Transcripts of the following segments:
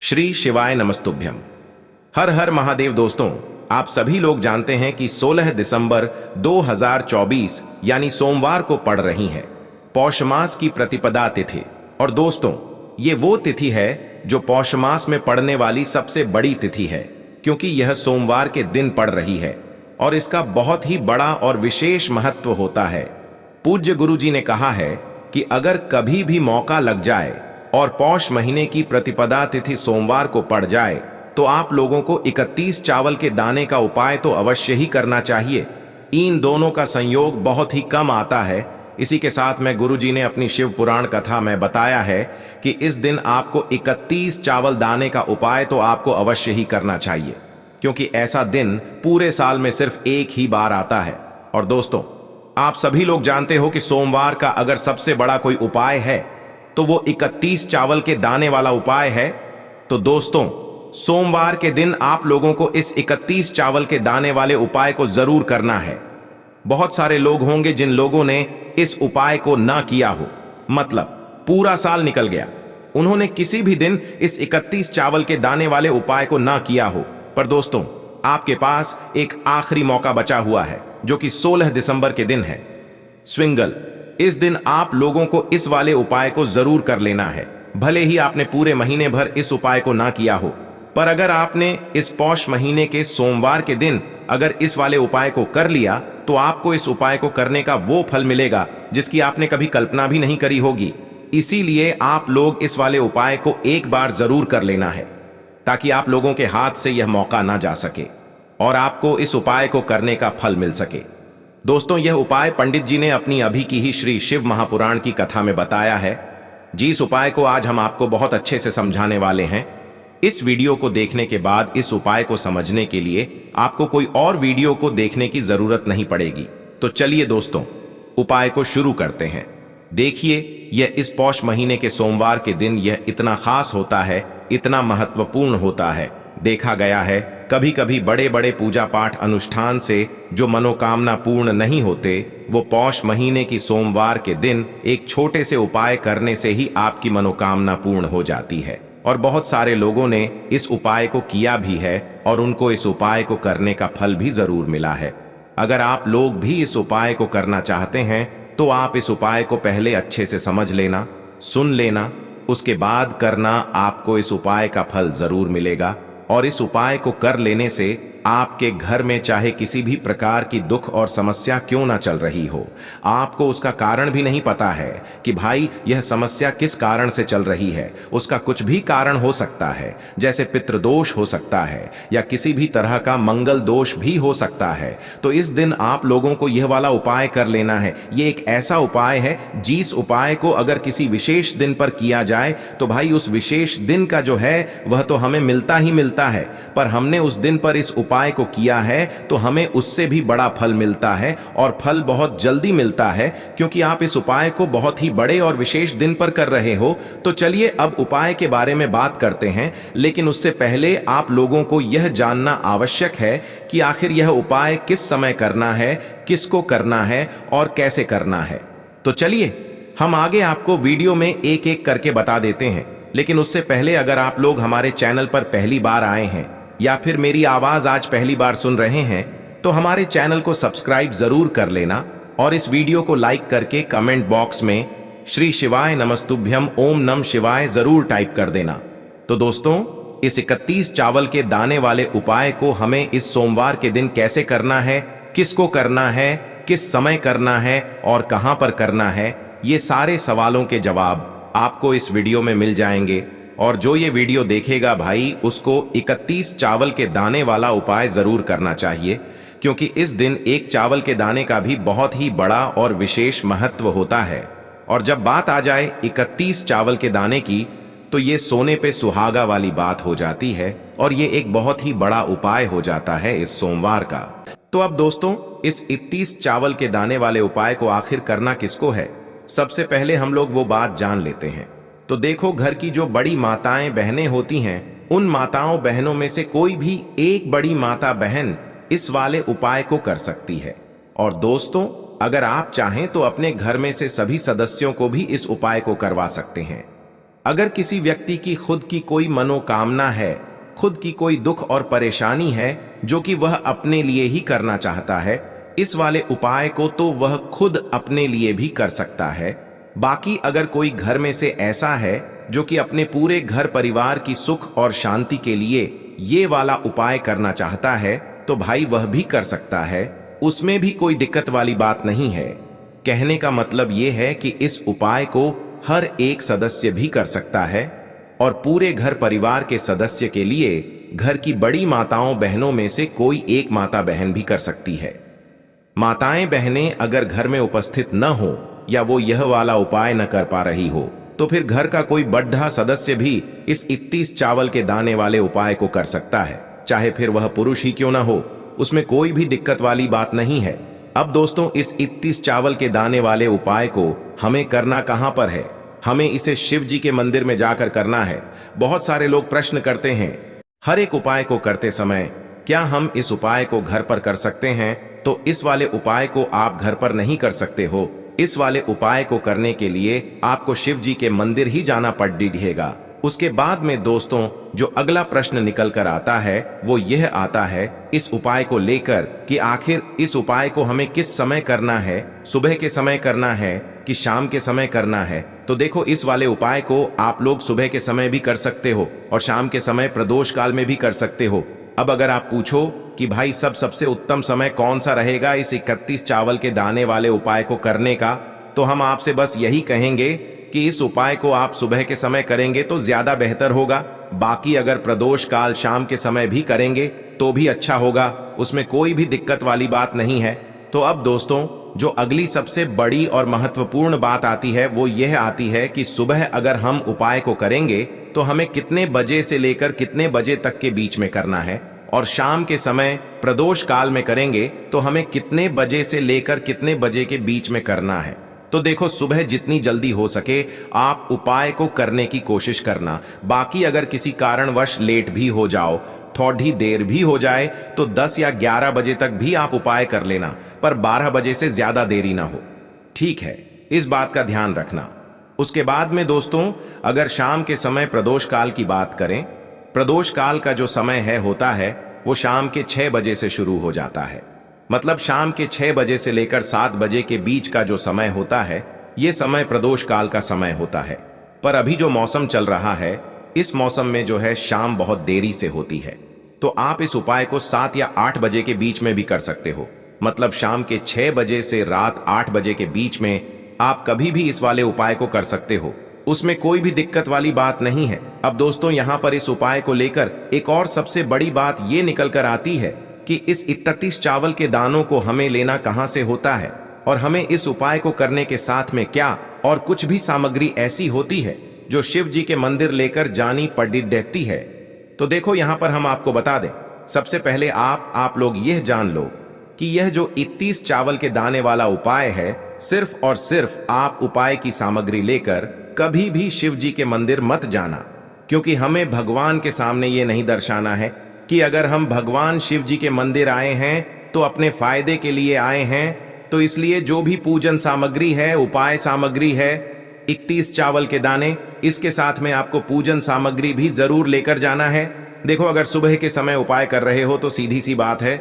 श्री शिवाय नमस्तुभ्यम। हर हर महादेव। दोस्तों, आप सभी लोग जानते हैं कि 16 दिसंबर 2024 यानी सोमवार को पड़ रही है पौष मास की प्रतिपदा तिथि। और दोस्तों, ये वो तिथि है जो पौष मास में पड़ने वाली सबसे बड़ी तिथि है, क्योंकि यह सोमवार के दिन पड़ रही है और इसका बहुत ही बड़ा और विशेष महत्व होता है। पूज्य गुरु जी ने कहा है कि अगर कभी भी मौका लग जाए और पौष महीने की प्रतिपदा तिथि सोमवार को पड़ जाए तो आप लोगों को 31 चावल के दाने का उपाय तो अवश्य ही करना चाहिए। इन दोनों का संयोग बहुत ही कम आता है। इसी के साथ में गुरुजी ने अपनी शिव पुराण कथा में बताया है कि इस दिन आपको 31 चावल दाने का उपाय तो आपको अवश्य ही करना चाहिए, क्योंकि ऐसा दिन पूरे साल में सिर्फ एक ही बार आता है। और दोस्तों, आप सभी लोग जानते हो कि सोमवार का अगर सबसे बड़ा कोई उपाय है तो वो 31 चावल के दाने वाला उपाय है। तो दोस्तों, सोमवार के दिन आप लोगों को इस 31 चावल के दाने वाले उपाय को जरूर करना है। बहुत सारे लोग होंगे जिन लोगों ने इस उपाय को ना किया हो, मतलब पूरा साल निकल गया, उन्होंने किसी भी दिन इस 31 चावल के दाने वाले उपाय को ना किया हो। पर दोस्तों, आपके पास एक आखिरी मौका बचा हुआ है, जो कि 16 दिसंबर के दिन है, स्विंगल। इस दिन आप लोगों को इस वाले उपाय को जरूर कर लेना है। भले ही आपने पूरे महीने भर इस उपाय को ना किया हो, पर अगर आपने इस पौष महीने के सोमवार के दिन अगर इस वाले उपाय को कर लिया तो आपको इस उपाय को करने का वो फल मिलेगा जिसकी आपने कभी कल्पना भी नहीं करी होगी। इसीलिए आप लोग इस वाले उपाय को एक बार जरूर कर लेना है, ताकि आप लोगों के हाथ से यह मौका ना जा सके और आपको इस उपाय को करने का फल मिल सके। दोस्तों, यह उपाय पंडित जी ने अपनी अभी की ही श्री शिव महापुराण की कथा में बताया है। जिस उपाय को आज हम आपको बहुत अच्छे से समझाने वाले हैं, इस वीडियो को देखने के बाद इस उपाय को समझने के लिए आपको कोई और वीडियो को देखने की जरूरत नहीं पड़ेगी। तो चलिए दोस्तों, उपाय को शुरू करते हैं। देखिए, यह इस पौष महीने के सोमवार के दिन यह इतना खास होता है, इतना महत्वपूर्ण होता है। देखा गया है कभी कभी बड़े बड़े पूजा पाठ अनुष्ठान से जो मनोकामना पूर्ण नहीं होते, वो पौष महीने की सोमवार के दिन एक छोटे से उपाय करने से ही आपकी मनोकामना पूर्ण हो जाती है। और बहुत सारे लोगों ने इस उपाय को किया भी है और उनको इस उपाय को करने का फल भी जरूर मिला है। अगर आप लोग भी इस उपाय को करना चाहते हैं तो आप इस उपाय को पहले अच्छे से समझ लेना, सुन लेना, उसके बाद करना। आपको इस उपाय का फल जरूर मिलेगा और इस उपाय को कर लेने से आपके घर में चाहे किसी भी प्रकार की दुख और समस्या क्यों ना चल रही हो, आपको उसका कारण भी नहीं पता है कि भाई यह समस्या किस कारण से चल रही है। उसका कुछ भी कारण हो सकता है, जैसे पितृदोष हो सकता है या किसी भी तरह का मंगल दोष भी हो सकता है। तो इस दिन आप लोगों को यह वाला उपाय कर लेना है। ये एक ऐसा उपाय है जिस उपाय को अगर किसी विशेष दिन पर किया जाए तो भाई उस विशेष दिन का जो है वह तो हमें मिलता ही मिलता है, पर हमने उस दिन पर इस उपाय को किया है तो हमें उससे भी बड़ा फल मिलता है और फल बहुत जल्दी मिलता है, क्योंकि आप इस उपाय को बहुत ही बड़े और विशेष दिन पर कर रहे हो। तो चलिए अब उपाय के बारे में बात करते हैं, लेकिन उससे पहले आप लोगों को यह जानना आवश्यक है कि आखिर यह उपाय किस समय करना है, किसको करना है और कैसे करना है। तो चलिए हम आगे आपको वीडियो में एक एक करके बता देते हैं। लेकिन उससे पहले अगर आप लोग हमारे चैनल पर पहली बार आए हैं या फिर मेरी आवाज आज पहली बार सुन रहे हैं तो हमारे चैनल को सब्सक्राइब जरूर कर लेना और इस वीडियो को लाइक करके कमेंट बॉक्स में श्री शिवाय नमस्तुभ्यम ओम नम शिवाय जरूर टाइप कर देना। तो दोस्तों, इस 31 चावल के दाने वाले उपाय को हमें इस सोमवार के दिन कैसे करना है, किसको करना है, किस समय करना है और कहां पर करना है, ये सारे सवालों के जवाब आपको इस वीडियो में मिल जाएंगे। और जो ये वीडियो देखेगा भाई, उसको 31 चावल के दाने वाला उपाय जरूर करना चाहिए, क्योंकि इस दिन एक चावल के दाने का भी बहुत ही बड़ा और विशेष महत्व होता है। और जब बात आ जाए 31 चावल के दाने की, तो ये सोने पे सुहागा वाली बात हो जाती है और ये एक बहुत ही बड़ा उपाय हो जाता है इस सोमवार का। तो अब दोस्तों, इस 31 चावल के दाने वाले उपाय को आखिर करना किसको है, सबसे पहले हम लोग वो बात जान लेते हैं। तो देखो, घर की जो बड़ी माताएं बहनें होती हैं, उन माताओं बहनों में से कोई भी एक बड़ी माता बहन इस वाले उपाय को कर सकती है। और दोस्तों, अगर आप चाहें तो अपने घर में से सभी सदस्यों को भी इस उपाय को करवा सकते हैं। अगर किसी व्यक्ति की खुद की कोई मनोकामना है, खुद की कोई दुख और परेशानी है जो कि वह अपने लिए ही करना चाहता है, इस वाले उपाय को तो वह खुद अपने लिए भी कर सकता है। बाकी अगर कोई घर में से ऐसा है जो कि अपने पूरे घर परिवार की सुख और शांति के लिए ये वाला उपाय करना चाहता है, तो भाई वह भी कर सकता है, उसमें भी कोई दिक्कत वाली बात नहीं है। कहने का मतलब ये है कि इस उपाय को हर एक सदस्य भी कर सकता है और पूरे घर परिवार के सदस्य के लिए घर की बड़ी माताओं बहनों में से कोई एक माता बहन भी कर सकती है। माताएं बहनें अगर घर में उपस्थित न हो या वो यह वाला उपाय न कर पा रही हो, तो फिर घर का कोई बड़ा सदस्य भी इस 31 चावल के दाने वाले उपाय को कर सकता है, चाहे फिर वह पुरुष ही क्यों ना हो, उसमें कोई भी दिक्कत वाली बात नहीं है। अब दोस्तों, इस 31 चावल के दाने वाले उपाय को हमें करना कहां पर है? हमें इसे शिव जी के मंदिर में जाकर करना है। बहुत सारे लोग प्रश्न करते हैं, हर एक उपाय को करते समय क्या हम इस उपाय को घर पर कर सकते हैं? तो इस वाले उपाय को आप घर पर नहीं कर सकते हो। इस वाले उपाय को करने के लिए आपको शिव जी के मंदिर ही जाना पड़ेगा। उसके बाद में दोस्तों, जो अगला प्रश्न निकल कर आता है वो यह आता है इस उपाय को लेकर कि आखिर इस उपाय को हमें किस समय करना है, सुबह के समय करना है कि शाम के समय करना है? तो देखो, इस वाले उपाय को आप लोग सुबह के समय भी कर सकते हो और शाम के समय प्रदोष काल में भी कर सकते हो। अब अगर आप पूछो कि भाई सबसे उत्तम समय कौन सा रहेगा इस 31 चावल के दाने वाले उपाय को करने का, तो हम आपसे बस यही कहेंगे कि इस उपाय को आप सुबह के समय करेंगे तो ज्यादा बेहतर होगा। बाकी अगर प्रदोष काल शाम के समय भी करेंगे तो भी अच्छा होगा, उसमें कोई भी दिक्कत वाली बात नहीं है। तो अब दोस्तों, जो अगली सबसे बड़ी और महत्वपूर्ण बात आती है वो यह आती है कि सुबह अगर हम उपाय को करेंगे तो हमें कितने बजे से लेकर कितने बजे तक के बीच में करना है, और शाम के समय प्रदोष काल में करेंगे तो हमें कितने बजे से लेकर कितने बजे के बीच में करना है। तो देखो, सुबह जितनी जल्दी हो सके आप उपाय को करने की कोशिश करना। बाकी अगर किसी कारणवश लेट भी हो जाओ, थोड़ी देर भी हो जाए, तो 10 या 11 बजे तक भी आप उपाय कर लेना, पर 12 बजे से ज्यादा देरी ना हो। ठीक है, इस बात का ध्यान रखना। उसके बाद में दोस्तों, अगर शाम के समय प्रदोष काल की बात करें, प्रदोष काल का जो समय होता है वो शाम के 6 बजे से शुरू हो जाता है। मतलब शाम के 6 बजे से लेकर 7 बजे के बीच का जो समय होता है, ये समय प्रदोष काल का समय होता है। पर अभी जो मौसम चल रहा है, इस मौसम में जो है शाम बहुत देरी से होती है, तो आप इस उपाय को 7 या 8 बजे के बीच में भी कर सकते हो। मतलब शाम के 6 बजे से रात 8 बजे के बीच में आप कभी भी इस वाले उपाय को कर सकते हो, उसमें कोई भी दिक्कत वाली बात नहीं है। अब दोस्तों, यहाँ पर इस उपाय को लेकर एक और सबसे बड़ी बात ये निकल कर आती है कि इस 31 चावल के दानों को हमें लेना कहाँ से होता है, और हमें इस उपाय को करने के साथ में क्या और कुछ भी सामग्री ऐसी होती है जो शिव जी के मंदिर लेकर जानी पड़ती है। तो देखो, यहाँ पर हम आपको बता दें, सबसे पहले आप लोग यह जान लो कि यह जो 31 चावल के दाने वाला उपाय है, सिर्फ और सिर्फ आप उपाय की सामग्री लेकर कभी भी शिव जी के मंदिर मत जाना, क्योंकि हमें भगवान के सामने ये नहीं दर्शाना है कि अगर हम भगवान शिव जी के मंदिर आए हैं तो अपने फायदे के लिए आए हैं। तो इसलिए जो भी पूजन सामग्री है, उपाय सामग्री है, 31 चावल के दाने, इसके साथ में आपको पूजन सामग्री भी जरूर लेकर जाना है। देखो, अगर सुबह के समय उपाय कर रहे हो तो सीधी सी बात है,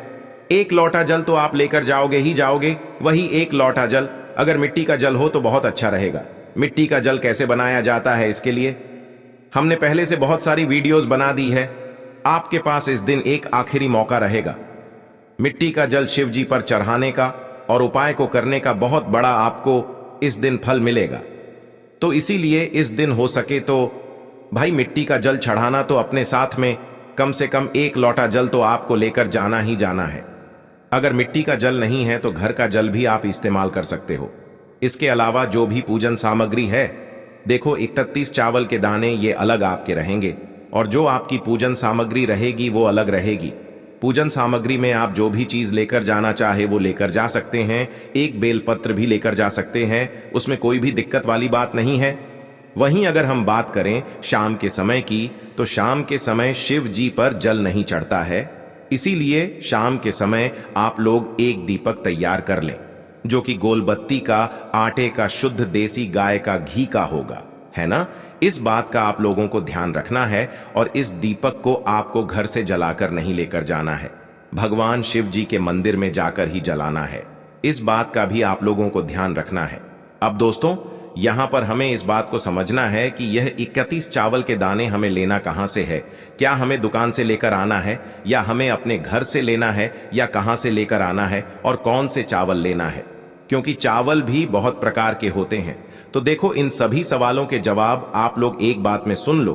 1 लोटा जल तो आप लेकर जाओगे ही जाओगे। वही 1 लोटा जल अगर मिट्टी का जल हो तो बहुत अच्छा रहेगा। मिट्टी का जल कैसे बनाया जाता है, इसके लिए हमने पहले से बहुत सारी वीडियोस बना दी है। आपके पास इस दिन एक आखिरी मौका रहेगा मिट्टी का जल शिव जी पर चढ़ाने का, और उपाय को करने का बहुत बड़ा आपको इस दिन फल मिलेगा। तो इसीलिए इस दिन हो सके तो भाई मिट्टी का जल चढ़ाना तो अपने साथ में कम से कम 1 लोटा जल तो आपको लेकर जाना ही जाना है। अगर मिट्टी का जल नहीं है तो घर का जल भी आप इस्तेमाल कर सकते हो। इसके अलावा जो भी पूजन सामग्री है, देखो 31 चावल के दाने ये अलग आपके रहेंगे, और जो आपकी पूजन सामग्री रहेगी वो अलग रहेगी। पूजन सामग्री में आप जो भी चीज लेकर जाना चाहे वो लेकर जा सकते हैं। एक बेलपत्र भी लेकर जा सकते हैं, उसमें कोई भी दिक्कत वाली बात नहीं है। वहीं अगर हम बात करें शाम के समय की, तो शाम के समय शिव जी पर जल नहीं चढ़ता है, इसीलिए शाम के समय आप लोग एक दीपक तैयार कर लें, जो कि गोलबत्ती का, आटे का, शुद्ध देसी गाय का घी का होगा, है ना। इस बात का आप लोगों को ध्यान रखना है और इस दीपक को आपको घर से जलाकर नहीं लेकर जाना है, भगवान शिव जी के मंदिर में जाकर ही जलाना है। इस बात का भी आप लोगों को ध्यान रखना है। अब दोस्तों, यहां पर हमें इस बात को समझना है कि यह 31 चावल के दाने हमें लेना कहां से है। क्या हमें दुकान से लेकर आना है, या हमें अपने घर से लेना है, या कहां से लेकर आना है, और कौन से चावल लेना है, क्योंकि चावल भी बहुत प्रकार के होते हैं। तो देखो, इन सभी सवालों के जवाब आप लोग एक बात में सुन लो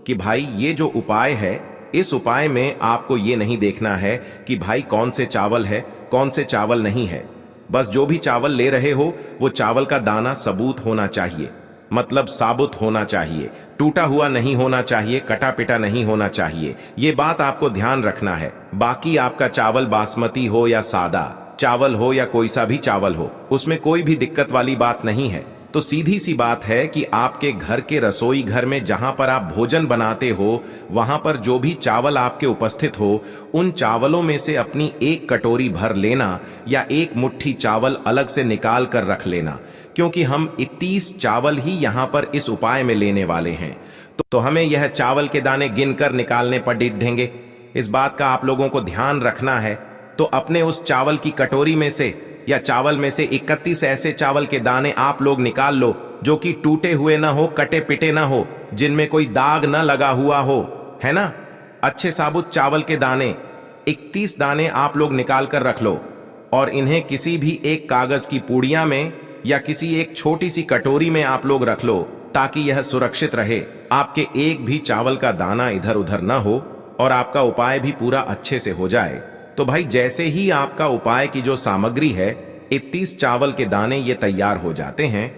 कि भाई ये जो उपाय है, इस उपाय में आपको ये नहीं देखना है कि भाई कौन से चावल है, कौन से चावल नहीं है। बस जो भी चावल ले रहे हो वो चावल का दाना सबूत होना चाहिए, मतलब साबुत होना चाहिए, टूटा हुआ नहीं होना चाहिए, कटा पिटा नहीं होना चाहिए। ये बात आपको ध्यान रखना है। बाकी आपका चावल बासमती हो या सादा चावल हो या कोई सा भी चावल हो, उसमें कोई भी दिक्कत वाली बात नहीं है। तो सीधी सी बात है कि आपके घर के रसोई घर में जहां पर आप भोजन बनाते हो, वहां पर जो भी चावल आपके उपस्थित हो, उन चावलों में से अपनी एक कटोरी भर लेना या एक मुट्ठी चावल अलग से निकाल कर रख लेना, क्योंकि हम 31 चावल ही यहां पर इस उपाय में लेने वाले हैं। तो हमें यह चावल के दाने गिनकर निकालने पर डिढेंगे। इस बात का आप लोगों को ध्यान रखना है। तो अपने उस चावल की कटोरी में से या चावल में से 31 ऐसे चावल के दाने आप लोग निकाल लो जो कि टूटे हुए ना हो, कटे पिटे ना हो, जिनमें कोई दाग ना लगा हुआ हो, है ना। अच्छे साबुत चावल के दाने 31 दाने आप लोग निकाल कर रख लो, और इन्हें किसी भी एक कागज की पूड़िया में या किसी एक छोटी सी कटोरी में आप लोग रख लो, ताकि यह सुरक्षित रहे, आपके एक भी चावल का दाना इधर उधर ना हो और आपका उपाय भी पूरा अच्छे से हो जाए। तो भाई जैसे ही आपका उपाय की जो सामग्री है, 31 चावल के दाने ये तैयार हो जाते हैं,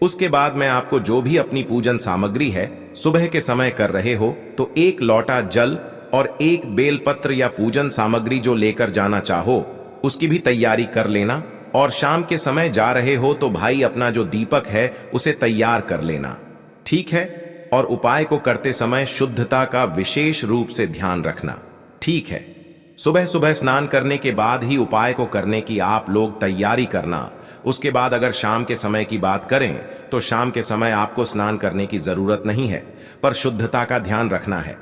उसके बाद मैं आपको जो भी अपनी पूजन सामग्री है सुबह के समय कर रहे हो, तो एक लोटा जल और एक बेलपत्र या पूजन सामग्री जो लेकर जाना चाहो उसकी भी तैयारी कर लेना। और शाम के समय जा रहे हो तो भाई अपना जो दीपक है उसे तैयार कर लेना, ठीक है। और उपाय को करते समय शुद्धता का विशेष रूप से ध्यान रखना, ठीक है। सुबह सुबह स्नान करने के बाद ही उपाय को करने की आप लोग तैयारी करना। उसके बाद अगर शाम के समय की बात करें तो शाम के समय आपको स्नान करने की जरूरत नहीं है, पर शुद्धता का ध्यान रखना है।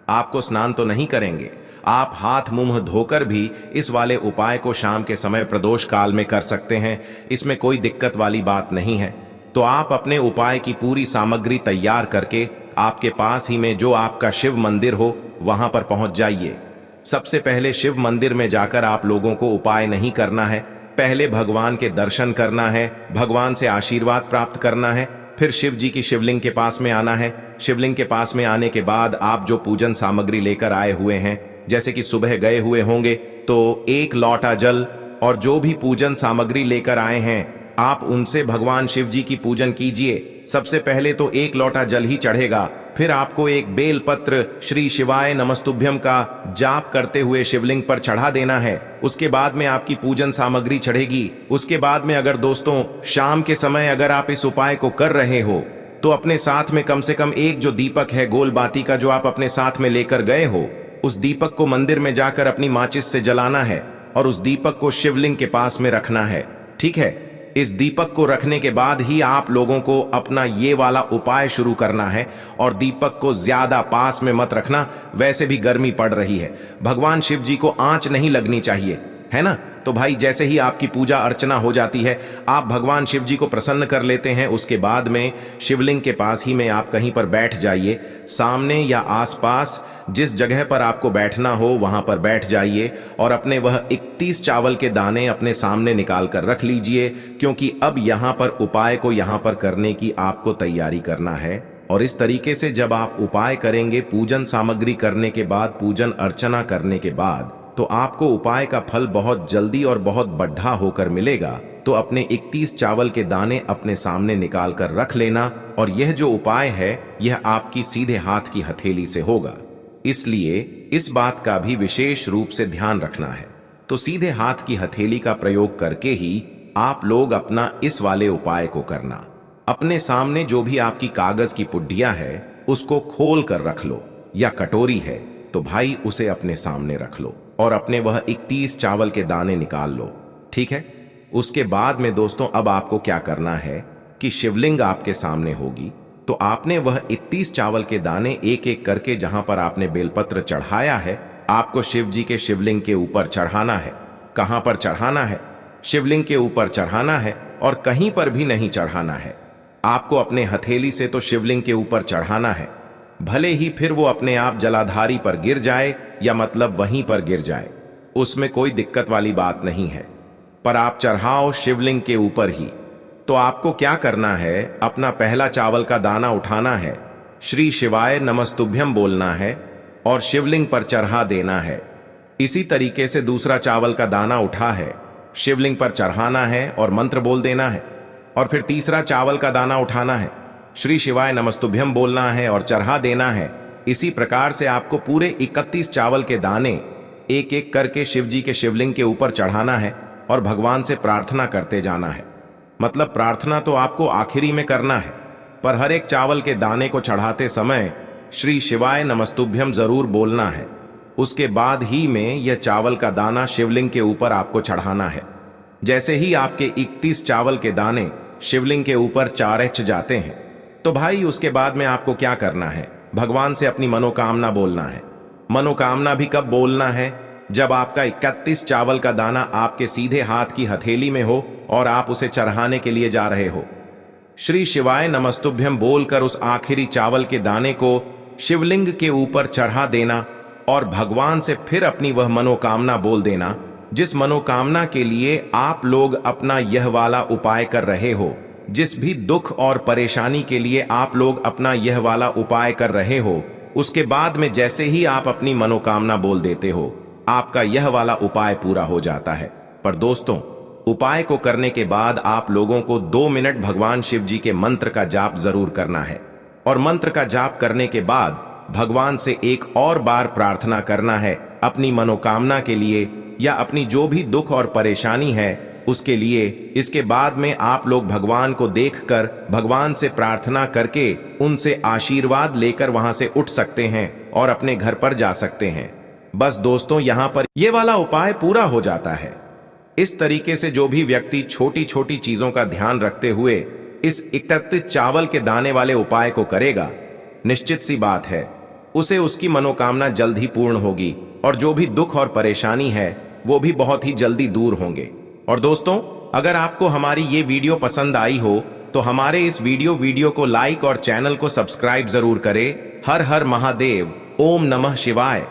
आपको स्नान तो नहीं करेंगे, आप हाथ मुंह धोकर भी इस वाले उपाय को शाम के समय प्रदोष काल में कर सकते हैं, इसमें कोई दिक्कत वाली बात नहीं है। तो आप अपने उपाय की पूरी सामग्री तैयार करके आपके पास ही में जो आपका शिव मंदिर हो वहां पर पहुंच जाइए। सबसे पहले शिव मंदिर में जाकर आप लोगों को उपाय नहीं करना है, पहले भगवान के दर्शन करना है, भगवान से आशीर्वाद प्राप्त करना है, फिर शिव जी की शिवलिंग के पास में आना है। शिवलिंग के पास में आने के बाद आप जो पूजन सामग्री लेकर आए हुए हैं, जैसे कि सुबह गए हुए होंगे तो एक लोटा जल और जो भी पूजन सामग्री लेकर आए हैं आप उनसे भगवान शिव जी की पूजन कीजिए। सबसे पहले तो एक लोटा जल ही चढ़ेगा, फिर आपको एक बेल पत्र श्री शिवाय नमस्तुभ्यम का जाप करते हुए शिवलिंग पर चढ़ा देना है। उसके बाद में आपकी पूजन सामग्री चढ़ेगी। उसके बाद में अगर दोस्तों शाम के समय अगर आप इस उपाय को कर रहे हो तो अपने साथ में कम से कम एक जो दीपक है गोल बाती का जो आप अपने साथ में लेकर गए हो, उस दीपक को मंदिर में जाकर अपनी माचिस से जलाना है और उस दीपक को शिवलिंग के पास में रखना है, ठीक है। इस दीपक को रखने के बाद ही आप लोगों को अपना ये वाला उपाय शुरू करना है, और दीपक को ज्यादा पास में मत रखना, वैसे भी गर्मी पड़ रही है, भगवान शिव जी को आंच नहीं लगनी चाहिए, है ना। तो भाई जैसे ही आपकी पूजा अर्चना हो जाती है, आप भगवान शिव जी को प्रसन्न कर लेते हैं, उसके बाद में शिवलिंग के पास ही में आप कहीं पर बैठ जाइए। सामने या आसपास जिस जगह पर आपको बैठना हो वहां पर बैठ जाइए और अपने वह 31 चावल के दाने अपने सामने निकाल कर रख लीजिए, क्योंकि अब यहां पर उपाय को यहां पर करने की आपको तैयारी करना है। और इस तरीके से जब आप उपाय करेंगे, पूजन सामग्री करने के बाद, पूजन अर्चना करने के बाद, तो आपको उपाय का फल बहुत जल्दी और बहुत बढ़ा होकर मिलेगा। तो अपने 31 चावल के दाने अपने सामने निकाल कर रख लेना, और यह जो उपाय है यह आपकी सीधे हाथ की हथेली से होगा, इसलिए इस बात का भी विशेष रूप से ध्यान रखना है। तो सीधे हाथ की हथेली का प्रयोग करके ही आप लोग अपना इस वाले उपाय को करना। अपने सामने जो भी आपकी कागज की पुड्डिया है उसको खोल कर रख लो, या कटोरी है तो भाई उसे अपने सामने रख लो और अपने वह 31 चावल के दाने निकाल लो, ठीक है। उसके बाद में दोस्तों अब आपको क्या करना है कि शिवलिंग आपके सामने होगी, तो आपने वह 31 चावल के दाने एक एक करके जहां पर आपने बेलपत्र चढ़ाया है, आपको शिव जी के शिवलिंग के ऊपर चढ़ाना है। कहां पर चढ़ाना है? शिवलिंग के ऊपर चढ़ाना है और कहीं पर भी नहीं चढ़ाना है। आपको अपने हथेली से तो शिवलिंग के ऊपर चढ़ाना है, भले ही फिर वो अपने आप जलाधारी पर गिर जाए या मतलब वहीं पर गिर जाए, उसमें कोई दिक्कत वाली बात नहीं है, पर आप चढ़ाओ शिवलिंग के ऊपर ही। तो आपको क्या करना है, अपना पहला चावल का दाना उठाना है, श्री शिवाय नमस्तुभ्यम बोलना है और शिवलिंग पर चढ़ा देना है। इसी तरीके से दूसरा चावल का दाना उठा है, शिवलिंग पर चढ़ाना है और मंत्र बोल देना है। और फिर तीसरा चावल का दाना उठाना है, श्री शिवाय नमस्तुभ्यम बोलना है और चढ़ा देना है। इसी प्रकार से आपको पूरे 31 चावल के दाने एक एक करके शिव जी के शिवलिंग के ऊपर चढ़ाना है और भगवान से प्रार्थना करते जाना है। मतलब प्रार्थना तो आपको आखिरी में करना है, पर हर एक चावल के दाने को चढ़ाते समय श्री शिवाय नमस्तुभ्यम जरूर बोलना है। उसके बाद ही में यह चावल का दाना शिवलिंग के ऊपर आपको चढ़ाना है। जैसे ही आपके 31 चावल के दाने शिवलिंग के ऊपर चारच जाते हैं, तो भाई उसके बाद में आपको क्या करना है, भगवान से अपनी मनोकामना बोलना है। मनोकामना भी कब बोलना है? जब आपका 31 चावल का दाना आपके सीधे हाथ की हथेली में हो और आप उसे चढ़ाने के लिए जा रहे हो। श्री शिवाय नमस्तुभ्यम बोलकर उस आखिरी चावल के दाने को शिवलिंग के ऊपर चढ़ा देना और भगवान से फिर अपनी वह मनोकामना बोल देना, जिस मनोकामना के लिए आप लोग अपना यह वाला उपाय कर रहे हो। जिस भी दुख और परेशानी के लिए आप लोग अपना यह वाला उपाय कर रहे हो, उसके बाद में जैसे ही आप अपनी मनोकामना बोल देते हो, आपका यह वाला उपाय पूरा हो जाता है। पर दोस्तों, उपाय को करने के बाद आप लोगों को 2 मिनट भगवान शिव जी के मंत्र का जाप जरूर करना है और मंत्र का जाप करने के बाद भगवान से एक और बार प्रार्थना करना है अपनी मनोकामना के लिए या अपनी जो भी दुख और परेशानी है उसके लिए। इसके बाद में आप लोग भगवान को देखकर भगवान से प्रार्थना करके उनसे आशीर्वाद लेकर वहां से उठ सकते हैं और अपने घर पर जा सकते हैं। बस दोस्तों, यहां पर यह वाला उपाय पूरा हो जाता है। इस तरीके से जो भी व्यक्ति छोटी छोटी चीजों का ध्यान रखते हुए इस 31 चावल के दाने वाले उपाय को करेगा, निश्चित सी बात है उसे उसकी मनोकामना जल्द ही पूर्ण होगी और जो भी दुख और परेशानी है वो भी बहुत ही जल्दी दूर होंगे। और दोस्तों, अगर आपको हमारी ये वीडियो पसंद आई हो तो हमारे इस वीडियो को लाइक और चैनल को सब्सक्राइब जरूर करें। हर हर महादेव, ओम नमः शिवाय।